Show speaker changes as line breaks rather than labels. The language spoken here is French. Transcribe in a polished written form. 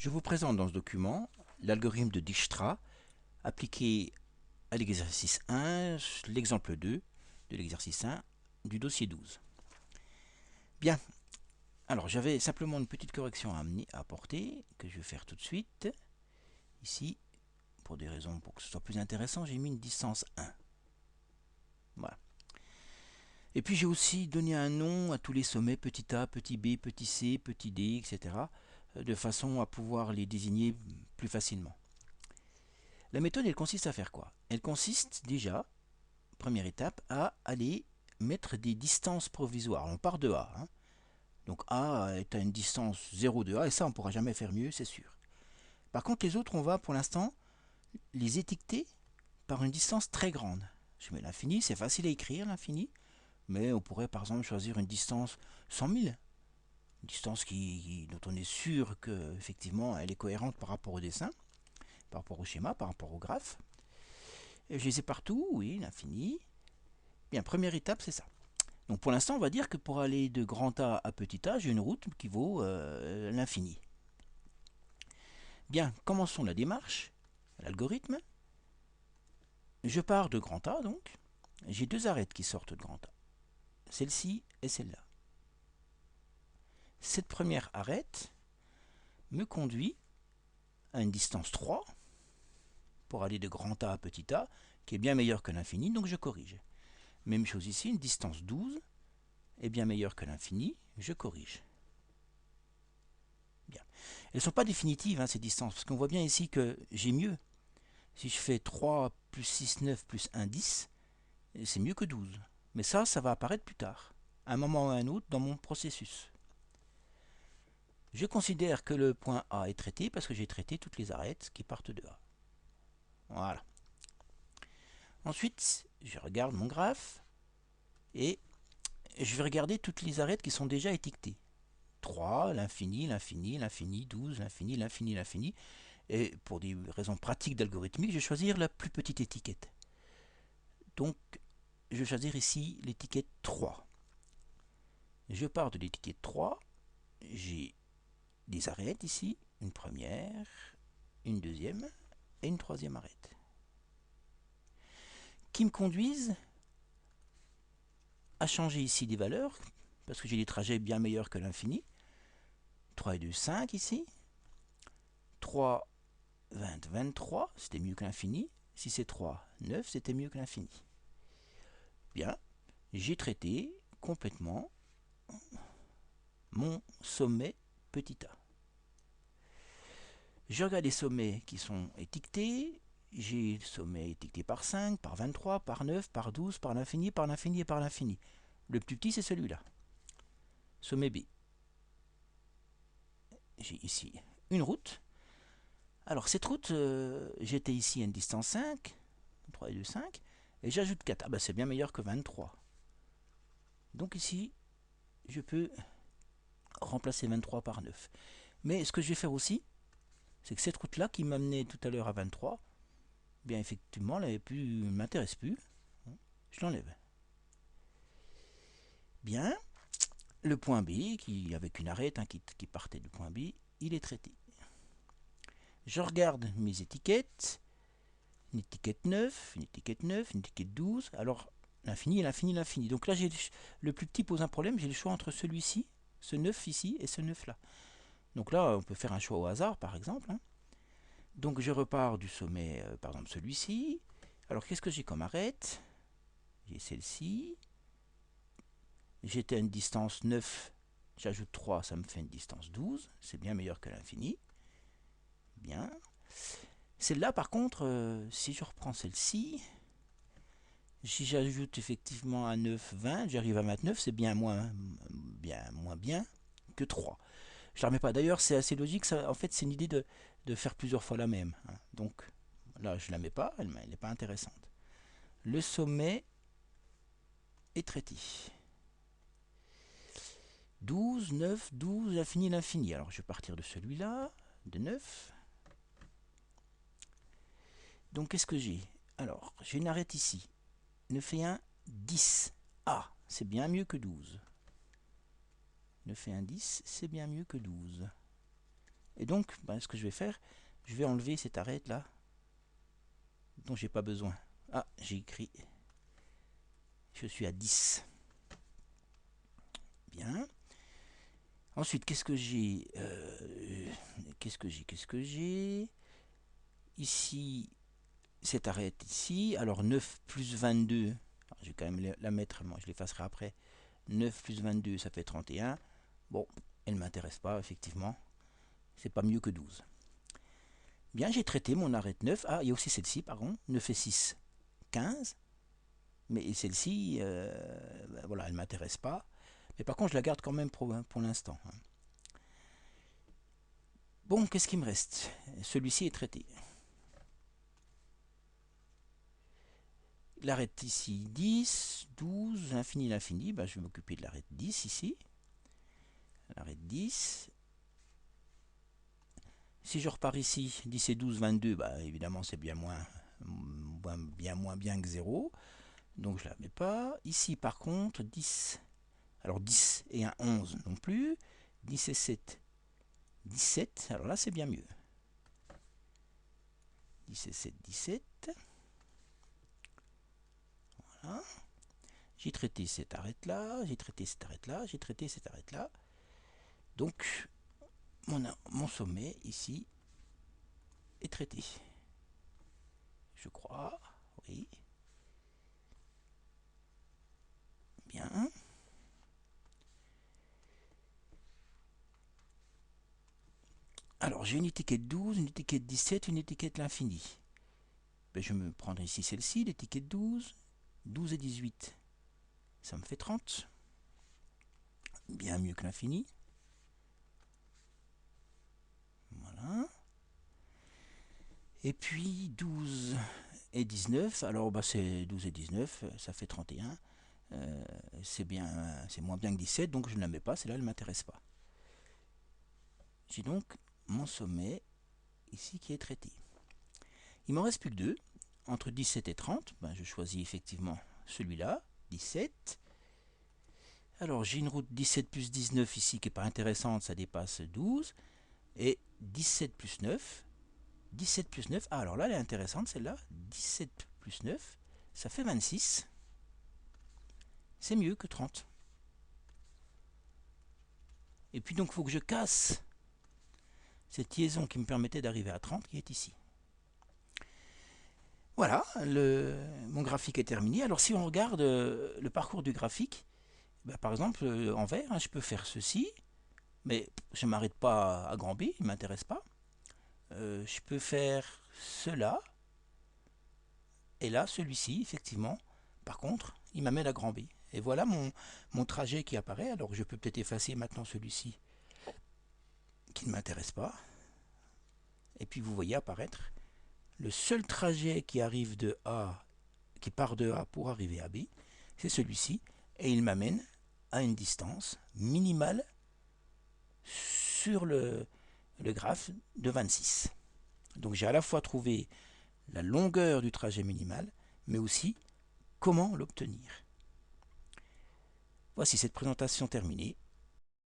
Je vous présente dans ce document l'algorithme de Dijkstra appliqué à l'exercice 1, l'exemple 2 de l'exercice 1 du dossier 12. Bien, alors j'avais simplement une petite correction à apporter que je vais faire tout de suite. Ici, pour des raisons pour que ce soit plus intéressant, j'ai mis une distance 1. Voilà. Et puis j'ai aussi donné un nom à tous les sommets, petit a, petit b, petit c, petit d, etc. de façon à pouvoir les désigner plus facilement. La méthode, elle consiste à faire quoi? Elle consiste déjà, première étape, à aller mettre des distances provisoires. On part de A. Donc A est à une distance 0 de A, et ça on ne pourra jamais faire mieux, c'est sûr. Par contre, les autres, on va pour l'instant les étiqueter par une distance très grande. Je mets l'infini, c'est facile à écrire l'infini, mais on pourrait par exemple choisir une distance 100 000, une distance dont on est sûr qu'effectivement elle est cohérente par rapport au dessin, par rapport au schéma, par rapport au graphe. Et je les ai partout, oui, l'infini. Bien, première étape, c'est ça. Donc pour l'instant, on va dire que pour aller de grand A à petit a, j'ai une route qui vaut l'infini. Bien, commençons la démarche, l'algorithme. Je pars de grand A, donc. J'ai deux arêtes qui sortent de grand A. Celle-ci et celle-là. Cette première arête me conduit à une distance 3 pour aller de grand A à petit a, qui est bien meilleure que l'infini, donc je corrige. Même chose ici, une distance 12 est bien meilleure que l'infini, je corrige. Bien. Elles ne sont pas définitives, ces distances, parce qu'on voit bien ici que j'ai mieux. Si je fais 3 plus 6, 9 plus 1, 10, c'est mieux que 12. Mais ça va apparaître plus tard, à un moment ou à un autre dans mon processus. Je considère que le point A est traité parce que j'ai traité toutes les arêtes qui partent de A. Voilà. Ensuite, je regarde mon graphe et je vais regarder toutes les arêtes qui sont déjà étiquetées. 3, l'infini, l'infini, l'infini, 12, l'infini, l'infini, l'infini. Et pour des raisons pratiques d'algorithmique, je vais choisir la plus petite étiquette. Donc, je vais choisir ici l'étiquette 3. Je pars de l'étiquette 3. J'ai des arêtes ici, une première, une deuxième et une troisième arête, qui me conduisent à changer ici des valeurs, parce que j'ai des trajets bien meilleurs que l'infini. 3 et 2, 5 ici. 3, 20, 23, c'était mieux que l'infini. Si c'est 3, 9, c'était mieux que l'infini. Bien, j'ai traité complètement mon sommet petit a. Je regarde les sommets qui sont étiquetés. J'ai le sommet étiqueté par 5, par 23, par 9, par 12, par l'infini, par l'infini et par l'infini. Le plus petit, c'est celui-là. Sommet B. J'ai ici une route. Alors cette route, j'étais ici à une distance 5, 3 et 2, 5, et j'ajoute 4. Ah ben c'est bien meilleur que 23. Donc ici, je peux remplacer 23 par 9. Mais ce que je vais faire aussi, c'est que cette route-là qui m'amenait tout à l'heure à 23, bien effectivement, elle ne m'intéresse plus. Je l'enlève. Bien, le point B, avec une arête qui partait du point B, il est traité. Je regarde mes étiquettes. Une étiquette 9, une étiquette 9, une étiquette 12. Alors, l'infini et l'infini, l'infini. Donc là, le plus petit pose un problème. J'ai le choix entre celui-ci, ce 9 ici et ce 9 là. Donc là, on peut faire un choix au hasard, par exemple. Donc je repars du sommet, par exemple celui-ci. Alors qu'est-ce que j'ai comme arête? J'ai celle-ci. J'étais à une distance 9. J'ajoute 3, ça me fait une distance 12. C'est bien meilleur que l'infini. Bien. Celle-là, par contre, si je reprends celle-ci, si j'ajoute effectivement un 9, 20, j'arrive à 29, c'est bien moins bien que 3. Je la remets pas. D'ailleurs, c'est assez logique. Ça, en fait, c'est une idée de faire plusieurs fois la même. Donc là, je la mets pas. Elle n'est pas intéressante. Le sommet est traité. 12, 9, 12, l'infini, l'infini. Alors, je vais partir de celui-là, de 9. Donc, qu'est-ce que j'ai? Alors, j'ai une arête ici. 9 et 1, 10. Ah, c'est bien mieux que 12. 9 et 1, 10, c'est bien mieux que 12. Et donc, ce que je vais faire, je vais enlever cette arête là, dont j'ai pas besoin. Ah, j'ai écrit, je suis à 10. Bien. Ensuite, qu'est-ce que j'ai Qu'est-ce que j'ai ici, cette arête ici. Alors 9 plus 22, je vais quand même la mettre, moi je l'effacerai après. 9 plus 22, ça fait 31. Bon, elle ne m'intéresse pas, effectivement. C'est pas mieux que 12. Bien, j'ai traité mon arête 9. Ah, il y a aussi celle-ci, pardon. 9 et 6, 15. Mais celle-ci, voilà, elle ne m'intéresse pas. Mais par contre, je la garde quand même pour l'instant. Bon, qu'est-ce qui me reste? Celui-ci est traité. L'arête ici, 10, 12, l'infini, l'infini. Je vais m'occuper de l'arête 10 ici. L'arête 10. Si je repars ici, 10 et 12, 22, évidemment c'est bien moins bien que 0. Donc je ne la mets pas. Ici par contre, 10. Alors 10 et un 11 non plus. 10 et 7, 17. Alors là c'est bien mieux. 10 et 7, 17. Voilà. J'ai traité cette arête là, j'ai traité cette arête là, j'ai traité cette arête là. Donc mon sommet ici est traité. Je crois, oui. Bien. Alors j'ai une étiquette 12, une étiquette 17, une étiquette l'infini. Je vais me prendre ici celle-ci, l'étiquette 12. 12 et 18, ça me fait 30. Bien mieux que l'infini. Voilà. Et puis 12 et 19, alors c'est 12 et 19, ça fait 31. C'est moins bien que 17, donc je ne la mets pas, celle-là elle ne m'intéresse pas. J'ai donc mon sommet ici qui est traité. Il m'en reste plus que deux. Entre 17 et 30, je choisis effectivement celui-là, 17. Alors j'ai une route 17 plus 19 ici qui n'est pas intéressante, ça dépasse 12. Et 17 plus 9. 17 plus 9, ah alors là elle est intéressante celle-là. 17 plus 9, ça fait 26. C'est mieux que 30. Et puis donc il faut que je casse cette liaison qui me permettait d'arriver à 30 qui est ici. Voilà, mon graphique est terminé. Alors si on regarde le parcours du graphique, par exemple en vert, je peux faire ceci, mais je ne m'arrête pas à grand B, il ne m'intéresse pas. Je peux faire cela, et là celui-ci, effectivement, par contre, il m'amène à grand B. Et voilà mon trajet qui apparaît. Alors je peux peut-être effacer maintenant celui-ci qui ne m'intéresse pas. Et puis vous voyez apparaître le seul trajet qui arrive de A, qui part de A pour arriver à B, c'est celui-ci, et il m'amène à une distance minimale sur le graphe de 26. Donc j'ai à la fois trouvé la longueur du trajet minimal, mais aussi comment l'obtenir. Voici cette présentation terminée.